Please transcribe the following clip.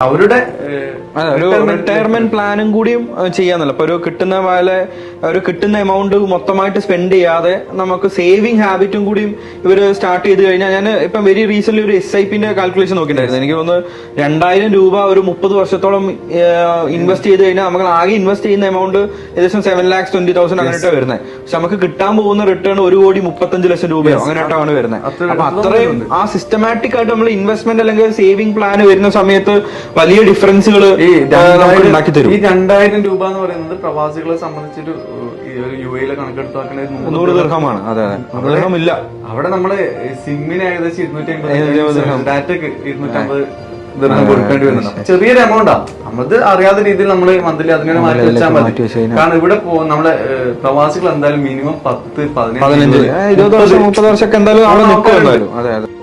അവരുടെ ഒരു റിട്ടയർമെന്റ് പ്ലാനും കൂടിയും ചെയ്യാന്നല്ല. ഇപ്പൊ ഒരു കിട്ടുന്ന എമൗണ്ട് മൊത്തമായിട്ട് സ്പെൻഡ് ചെയ്യാതെ നമുക്ക് സേവിങ് ഹാബിറ്റും കൂടിയും ഇവര് സ്റ്റാർട്ട് ചെയ്ത് കഴിഞ്ഞാൽ, ഞാൻ ഇപ്പം വെരി റീസെന്റ് ഒരു SIP-ന്റെ കാൽക്കുലേഷൻ നോക്കിയിട്ടുണ്ടായിരുന്നു. എനിക്ക് തോന്നുന്നു 2000 രൂപ ഒരു 30 വർഷത്തോളം ഇൻവെസ്റ്റ് ചെയ്ത് കഴിഞ്ഞാൽ നമുക്ക് ആകെ ഇൻവെസ്റ്റ് ചെയ്യുന്ന എമൗണ്ട് ഏകദേശം 7,20,000 അങ്ങനെയായിട്ട് വരുന്നത്. പക്ഷെ നമുക്ക് കിട്ടാൻ പോകുന്ന റിട്ടേൺ 1,35,00,000 രൂപയോ അങ്ങനെയായിട്ടാണ് വരുന്നത്. അപ്പൊ അത്രയും ആ സിസ്റ്റമാറ്റിക് ആയിട്ട് നമ്മൾ ഇൻവെസ്റ്റ്മെന്റ് അല്ലെങ്കിൽ സേവിങ് പ്ലാൻ വരുന്ന സമയത്ത് വലിയ ഡിഫറൻസുകൾ ഉണ്ടാക്കി തരും. ഈ 2000 രൂപ എന്ന് പറയുന്നത് പ്രവാസികളെ സംബന്ധിച്ചൊരു UAE കണക്കെടുത്ത് നോക്കണത് 100 ദിർഹമാണ്. അതെ, 100 ദിർഹം ഇല്ല അവിടെ. നമ്മള് സിമ്മിന് ഏകദേശം 250 ഡാറ്റക്ക് 250 ദിർഹം കൊടുക്കേണ്ടി വരുന്നുണ്ട്. ചെറിയൊരു എമൗണ്ടാ. നമ്മളത് അറിയാത്ത രീതിയിൽ നമ്മൾ മന്ത്ലി അതിനെ മാറ്റി വെച്ചാൽ മതി. കാരണം ഇവിടെ നമ്മളെ പ്രവാസികൾ എന്തായാലും മിനിമം 10, 15, 20 വർഷം 30 വർഷമൊക്കെ എന്തായാലും അവിടെ നിൽക്കും.